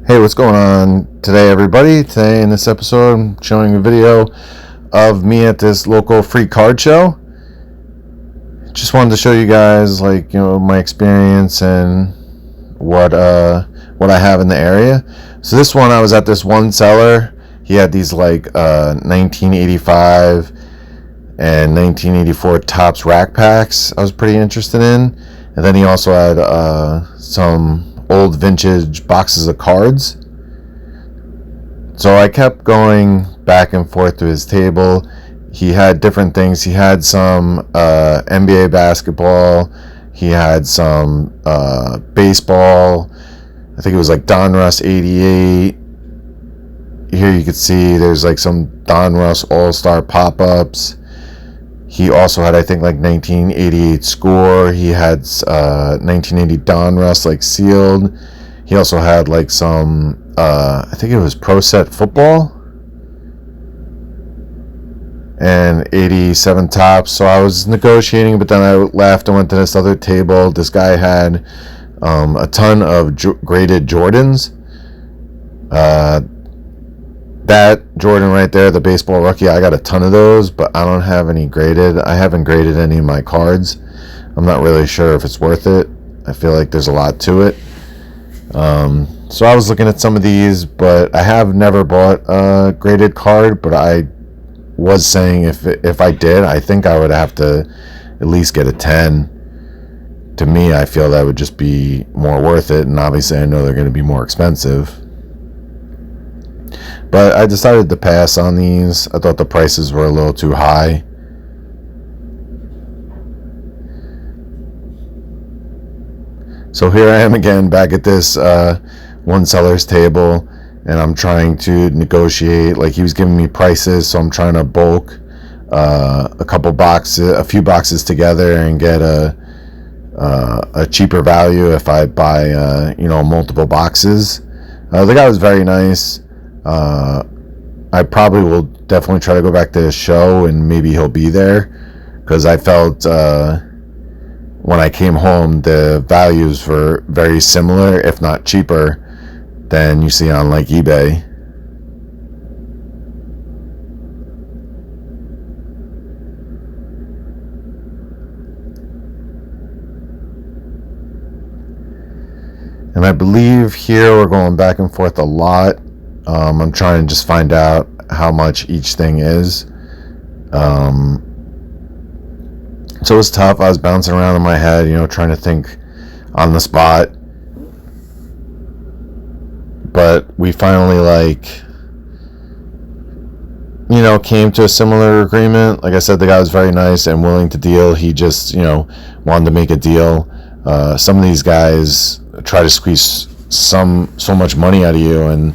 Hey, what's going on today, everybody? Today in this episode, I'm showing a video of me at this local free card show. Just wanted to show you guys, my experience and what I have in the area. So this one, I was at this one seller. He had these 1985 and 1984 Topps rack packs I was pretty interested in. And then he also had some old vintage boxes of cards. So I kept going back and forth to his table. He had different things. He had some NBA basketball. He had some baseball. I think it was like Donruss 88. Here you can see there's some Donruss All-Star pop-ups. He also had, I think, 1988 score. He had 1980 Donruss sealed. He also had some, I think it was Pro Set football. And 87 Topps. So I was negotiating, but then I left and went to this other table. This guy had a ton of graded Jordans. That Jordan right there, the baseball rookie, I got a ton of those, but I don't have any graded. I haven't graded any of my cards. I'm not really sure if it's worth it. I feel like there's a lot to it. So I was looking at some of these, but I have never bought a graded card, but I was saying if I did, I think I would have to at least get a 10. To me, I feel that would just be more worth it, and obviously I know they're going to be more expensive. But I decided to pass on these. I thought the prices were a little too high. So here I am again back at this one seller's table, and I'm trying to negotiate. He was giving me prices, so I'm trying to bulk a few boxes together and get a cheaper value if I buy multiple boxes. The guy was very nice. I probably will definitely try to go back to his show, and maybe he'll be there, because I felt when I came home the values were very similar, if not cheaper, than you see on eBay. And I believe here we're going back and forth a lot. I'm trying to just find out how much each thing is. So it's tough. I was bouncing around in my head, trying to think on the spot. But we finally, came to a similar agreement. Like I said, the guy was very nice and willing to deal. He just, wanted to make a deal. Some of these guys try to squeeze so much money out of you, and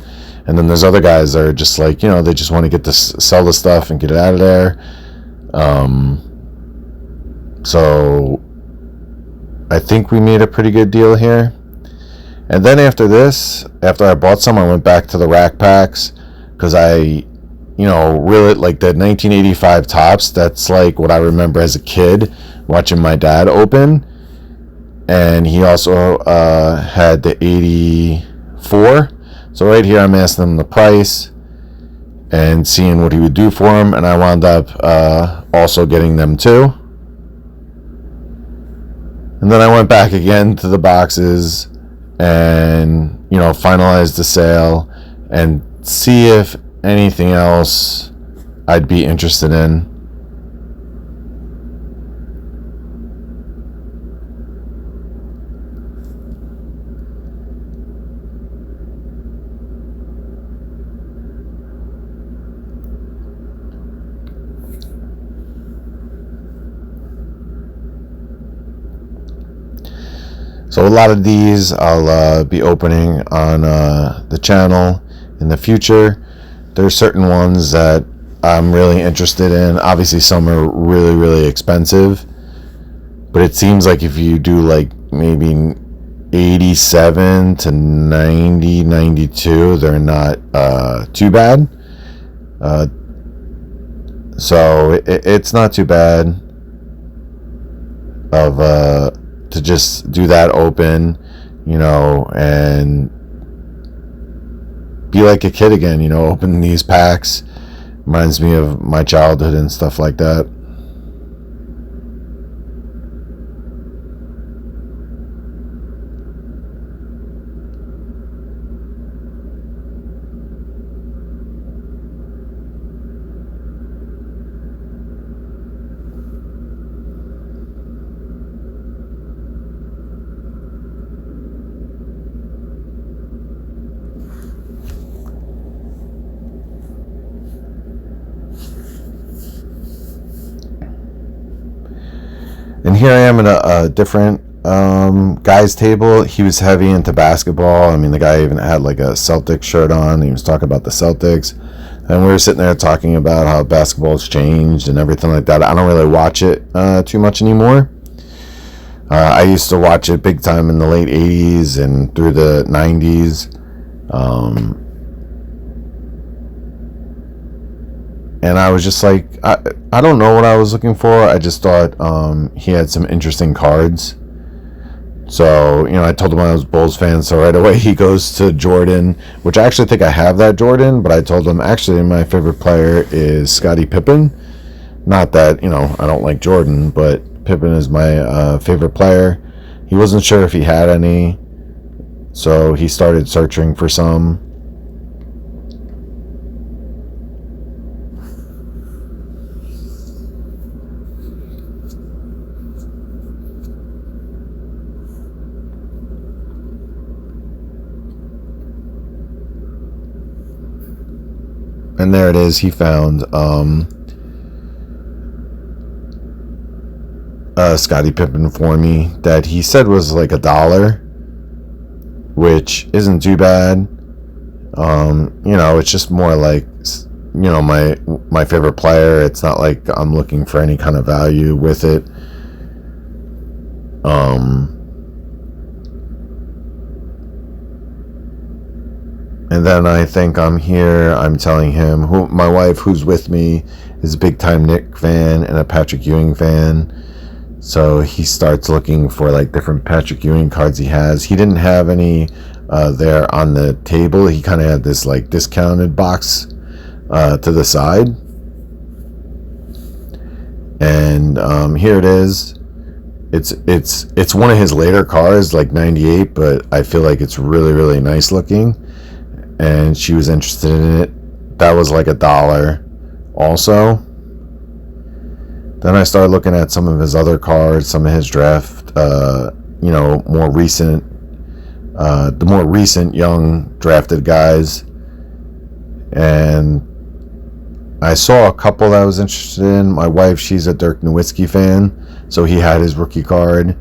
then there's other guys that are just they just want to sell the stuff and get it out of there. So I think we made a pretty good deal here. And then after I bought some, I went back to the rack packs, because I, really like the 1985 Topps. That's what I remember as a kid watching my dad open. And he also had the 84. So right here, I'm asking him the price and seeing what he would do for him, and I wound up also getting them too. And then I went back again to the boxes and finalized the sale and see if anything else I'd be interested in. So a lot of these I'll be opening on the channel in the future. There's certain ones that I'm really interested in. Obviously some are really, really expensive, but it seems like if you do maybe 87 to 90, 92, they're not too bad. So it's not too bad of to just do that open, and be like a kid again, opening these packs. Reminds me of my childhood and stuff like that. And here I am at a different guy's table. He was heavy into basketball. I mean, the guy even had like a Celtics shirt on. He was talking about the Celtics. And we were sitting there talking about how basketball's changed and everything like that. I don't really watch it too much anymore. I used to watch it big time in the late 80s and through the 90s. And I was just like, I don't know what I was looking for. I just thought he had some interesting cards. So, I told him I was a Bulls fan, so right away he goes to Jordan, which I actually think I have that Jordan, but I told him, actually, my favorite player is Scottie Pippen. Not that, I don't like Jordan, but Pippen is my favorite player. He wasn't sure if he had any, so he started searching for some. And there it is. He found Scottie Pippen for me that he said was like $1, which isn't too bad. It's just more like, my favorite player. It's not like I'm looking for any kind of value with it. And then I think I'm telling him, my wife, who's with me, is a big-time Nick fan and a Patrick Ewing fan. So he starts looking for like different Patrick Ewing cards he has. He didn't have any there on the table. He kind of had this like discounted box to the side. And here it is. It's one of his later cards, like 98, but I feel like it's really, really nice looking. And she was interested in it. That was like $1 also. Then I started looking at some of his other cards, some of his draft, more recent, the more recent young drafted guys. And I saw a couple that I was interested in. My wife, she's a Dirk Nowitzki fan, so he had his rookie card.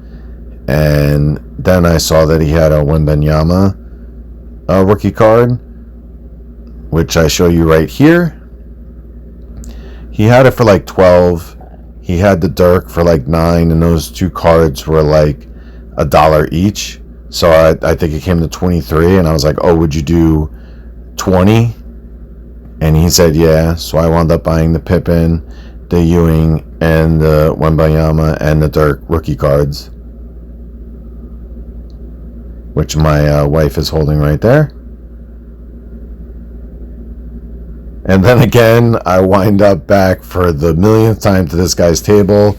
And then I saw that he had a Wembanyama rookie card, which I show you right here. He had it for like 12. He had the Dirk for like 9, and those two cards were like $1 each. So I think it came to 23, and I was like, oh, would you do 20? And he said, yeah. So I wound up buying the Pippen, the Ewing, and the Wembanyama, and the Dirk rookie cards, which my wife is holding right there. And then again, I wind up back for the millionth time to this guy's table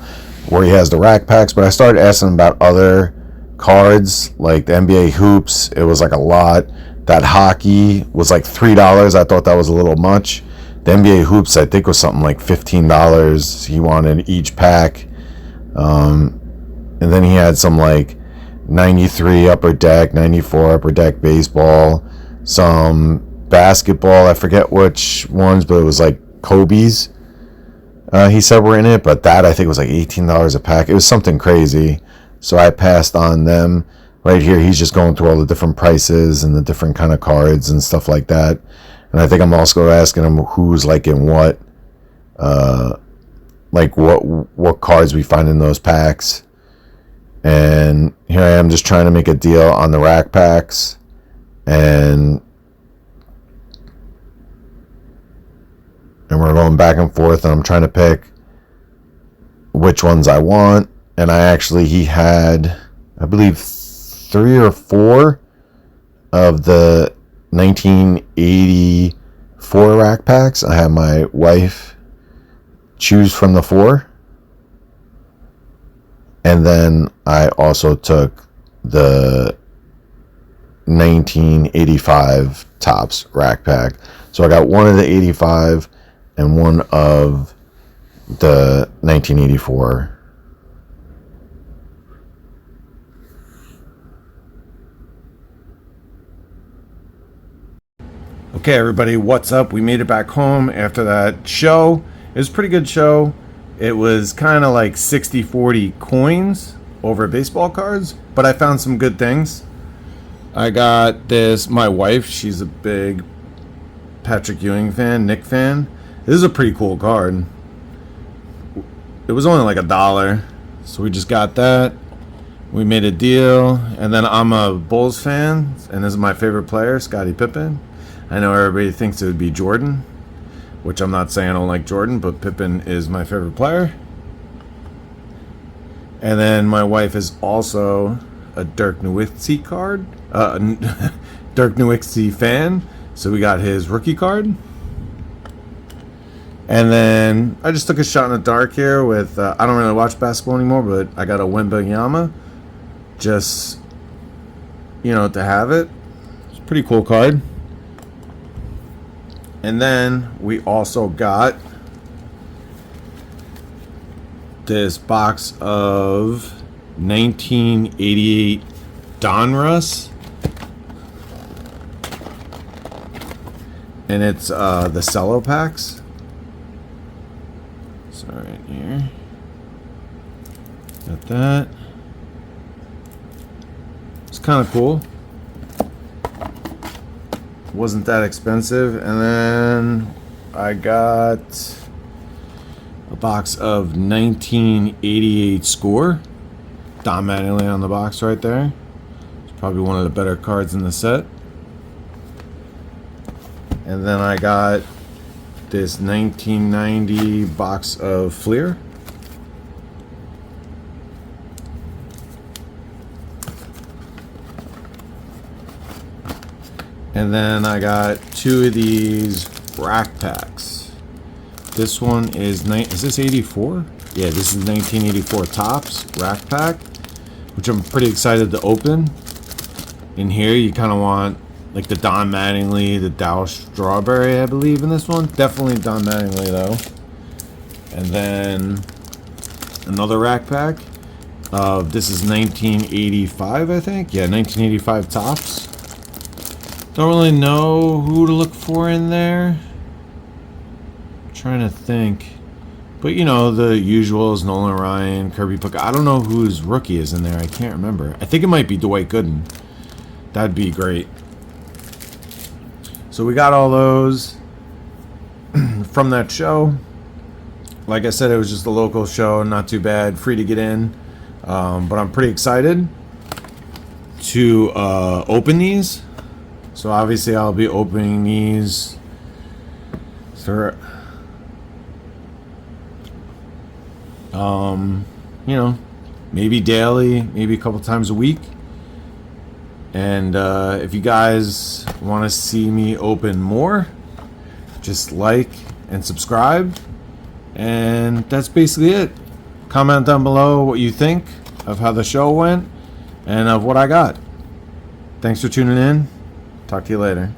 where he has the rack packs. But I started asking him about other cards, like the NBA hoops. It was like a lot. That hockey was like $3. I thought that was a little much. The NBA hoops, I think, was something like $15. He wanted each pack. And then he had some like 93 Upper Deck, 94 Upper Deck baseball, some basketball, I forget which ones, but it was like Kobe's. He said were in it, but that I think was like $18 a pack. It was something crazy. So I passed on them. Right here, he's just going through all the different prices and the different kind of cards and stuff like that. And I think I'm also asking him who's like in what, like what cards we find in those packs. And here I am just trying to make a deal on the rack packs, and we're going back and forth, and I'm trying to pick which ones I want. And he had, I believe, 3 or 4 of the 1984 rack packs. I had my wife choose from the 4. And then I also took the 1985 Topps rack pack. So I got one of the 85 and one of the 1984. Okay, everybody, what's up? We made it back home after that show. It was a pretty good show. It was kind of like 60-40 coins over baseball cards, but I found some good things. I got this. My wife, she's a big Patrick Ewing fan, Nick fan. This is a pretty cool card. It was only like $1, so we just got that. We made a deal, and then I'm a Bulls fan, and this is my favorite player, Scottie Pippen. I know everybody thinks it would be Jordan, which I'm not saying I don't like Jordan, but Pippen is my favorite player. And then my wife is also a Dirk Nowitzki card, Dirk Nowitzki fan, so we got his rookie card. And then I just took a shot in the dark here with, I don't really watch basketball anymore, but I got a Wembanyama, just, to have it. It's a pretty cool card. And then we also got this box of 1988 Donruss. And it's the cello packs. So right here. Got that. It's kind of cool. Wasn't that expensive. And then I got a box of 1988 Score. Don Mattingly on the box right there. It's probably one of the better cards in the set. And then I got this 1990 box of Fleer. And then I got 2 of these rack packs. This one is this 84? Yeah, this is 1984 Topps rack pack, which I'm pretty excited to open. In here, you kind of want like the Don Mattingly, the Dow Strawberry, I believe, in this one. Definitely Don Mattingly, though. And then another rack pack. This is 1985, I think. Yeah, 1985 Topps. Don't really know who to look for in there. I'm trying to think. But, the usuals, Nolan Ryan, Kirby Puckett. I don't know whose rookie is in there. I can't remember. I think it might be Dwight Gooden. That'd be great. So we got all those from that show. Like I said, it was just a local show. Not too bad. Free to get in. But I'm pretty excited to open these. So obviously I'll be opening these through, maybe daily, maybe a couple times a week. And if you guys want to see me open more, just like and subscribe. And that's basically it. Comment down below what you think of how the show went and of what I got. Thanks for tuning in. Talk to you later.